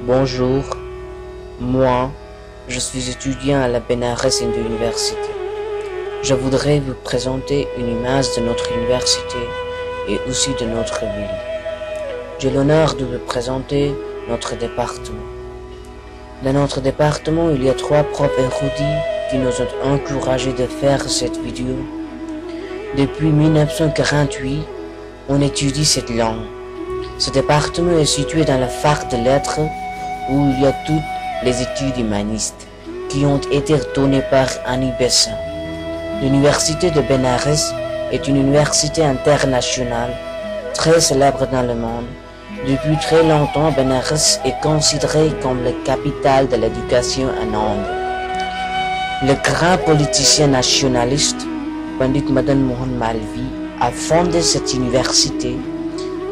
Bonjour, moi, je suis étudiant à la Benares Université. Je voudrais vous présenter une image de notre université et aussi de notre ville. J'ai l'honneur de vous présenter notre département. Dans notre département, il y a 3 profs érudits qui nous ont encouragés de faire cette vidéo. Depuis 1948, on étudie cette langue. Ce département est situé dans la fac de lettres où il y a toutes les études humanistes qui ont été données par Annie Besant. L'université de Benares est une université internationale très célèbre dans le monde. Depuis très longtemps, Benares est considérée comme la capitale de l'éducation en Inde. Le grand politicien nationaliste, Pandit Madan Mohan Malviya, a fondé cette université.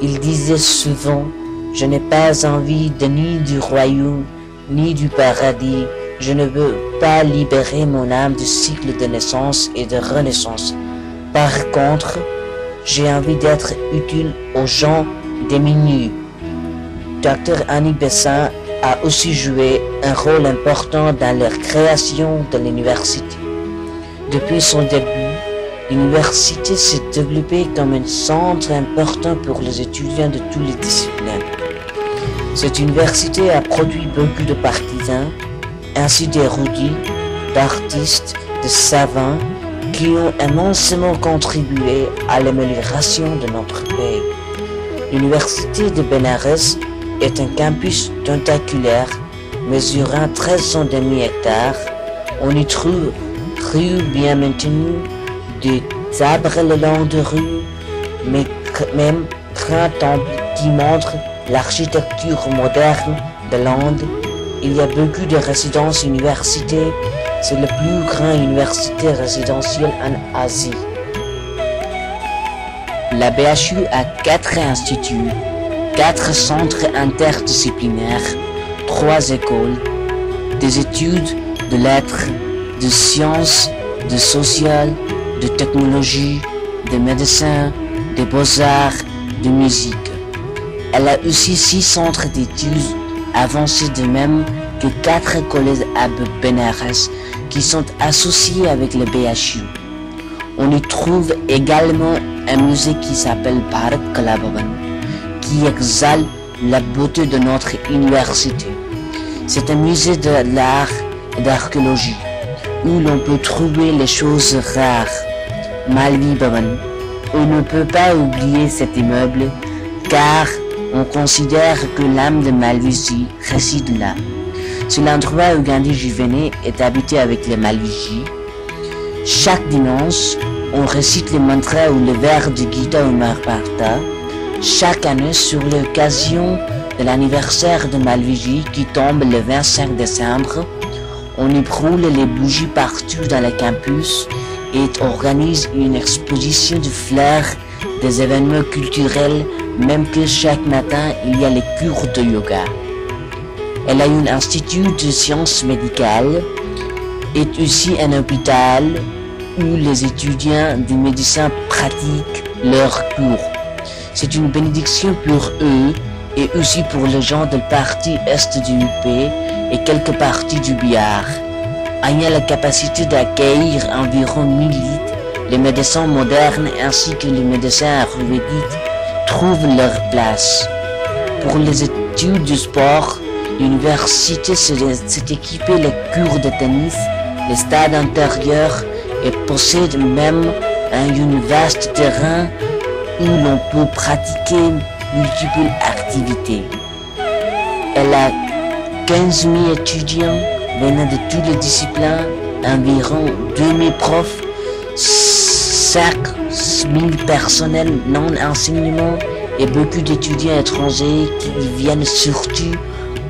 Il disait souvent « Je n'ai pas envie ni du royaume, ni du paradis. Je ne veux pas libérer mon âme du cycle de naissance et de renaissance. Par contre, j'ai envie d'être utile aux gens démunis. » Dr Annie Besant a aussi joué un rôle important dans la création de l'université. Depuis son début, l'université s'est développée comme un centre important pour les étudiants de toutes les disciplines. Cette université a produit beaucoup de partisans, ainsi d'érudits, d'artistes, de savants qui ont immensément contribué à l'amélioration de notre pays. L'université de Benares est un campus tentaculaire mesurant 13,5 hectares. On y trouve rues bien maintenues, des arbres le long de rues, mais même grands temples qui montrent l'architecture moderne de l'Inde. Il y a beaucoup de résidences universitaires. C'est la plus grande université résidentielle en Asie. La BHU a 4 instituts, 4 centres interdisciplinaires, 3 écoles, des études de lettres, de sciences, de sociales, de technologie, de médecine, de beaux-arts, de musique. Elle a aussi 6 centres d'études avancées, de même que 4 collèges à Benares qui sont associés avec le BHU. On y trouve également un musée qui s'appelle Bharat Kala Bhavan, qui exalte la beauté de notre université. C'est un musée de l'art et d'archéologie où l'on peut trouver les choses rares. Malviya Bhavan. On ne peut pas oublier cet immeuble car on considère que l'âme de Malviya réside là. C'est l'endroit où Gandhiji venait et habitait avec les Malviya. Chaque dimanche, on récite les mantras ou le vers de Gita ou Mahabharata. Chaque année, sur l'occasion de l'anniversaire de Malviya qui tombe le 25 décembre, on y brûle les bougies partout dans le campus et organise une exposition de fleurs, des événements culturels, même que chaque matin il y a les cours de yoga. Elle a un institut de sciences médicales et aussi un hôpital où les étudiants de médecine pratiquent leurs cours. C'est une bénédiction pour eux et aussi pour les gens de la partie est du UP et quelques parties du Bihar. Ayant la capacité d'accueillir environ 1000 lits, les médecins modernes ainsi que les médecins ayurvédiques trouvent leur place. Pour les études du sport, l'université s'est équipée les cours de tennis, les stades intérieurs et possède même un vaste terrain où l'on peut pratiquer multiples activités. Elle a 15 000 étudiants venant de toutes les disciplines, environ 2000 profs, 5 000 personnels non-enseignement et beaucoup d'étudiants étrangers qui viennent surtout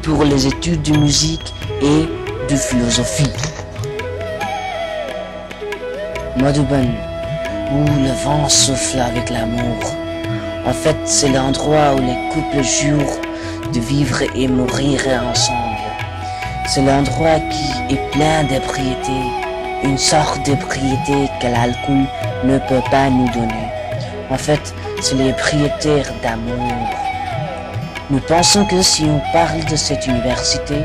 pour les études de musique et de philosophie. Madhuban, où le vent souffle avec l'amour. En fait, c'est l'endroit où les couples jurent de vivre et mourir ensemble. C'est l'endroit qui est plein de propriétés, une sorte de propriété que l'alcool ne peut pas nous donner. En fait, c'est les propriétaires d'amour. Nous pensons que si on parle de cette université,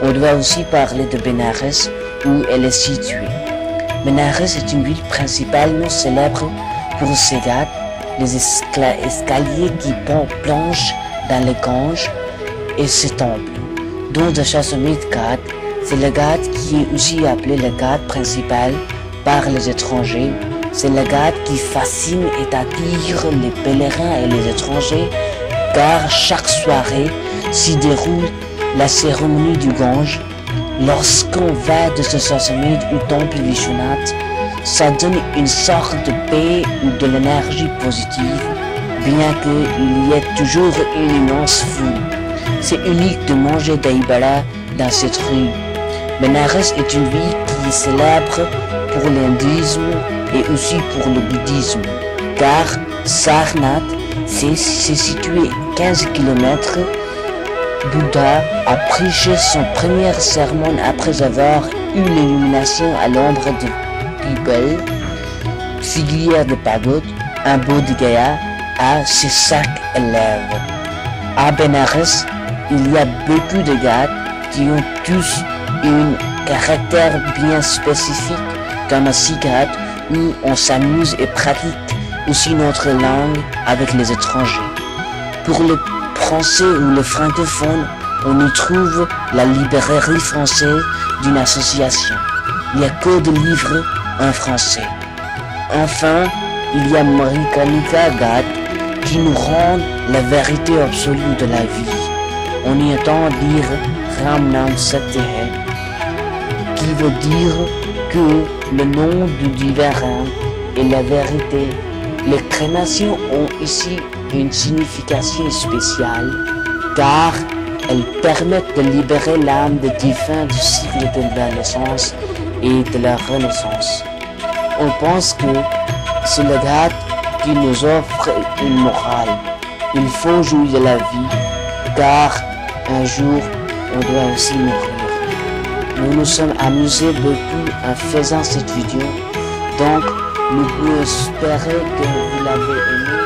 on doit aussi parler de Bénarès, où elle est située. Bénarès est une ville principalement célèbre pour ses ghats, les escaliers qui plongent dans les Ganges et ses temples, dont le Dashaswamedh Ghat. C'est le Ghat qui est aussi appelé le Ghat principal par les étrangers. C'est le Ghat qui fascine et attire les pèlerins et les étrangers, car chaque soirée s'y déroule la cérémonie du Gange. Lorsqu'on va de ce Dashaswamedh au temple Vishwanath, ça donne une sorte de paix ou de l'énergie positive, bien qu'il y ait toujours une immense foule. C'est unique de manger daïbala dans cette rue. Bénarès est une ville qui est célèbre pour l'hindouisme et aussi pour le bouddhisme, car Sarnath s'est situé 15 km. Bouddha a prêché son premier sermon après avoir eu l'illumination à l'ombre de Pipal, filière de pagode, un Bodh Gaya, à ses 5 élèves. À Bénarès, il y a beaucoup de Ghats qui ont tous un caractère bien spécifique, comme un Ghat où on s'amuse et pratique aussi notre langue avec les étrangers. Pour le français ou le francophone, on y trouve la librairie française d'une association. Il n'y a que des livres en français. Enfin, il y a Marikanika Ghat qui nous rend la vérité absolue de la vie. On y entend dire Ram Nam Satya, qui veut dire que le nom du divin est la vérité. Les crémations ont ici une signification spéciale, car elles permettent de libérer l'âme des défunts du cycle de la naissance et de la renaissance. On pense que c'est le Ghat qui nous offre une morale. Il faut jouir de la vie, car un jour, on doit aussi mourir. Nous nous sommes amusés beaucoup en faisant cette vidéo, donc nous pouvons espérer que vous l'avez aimé.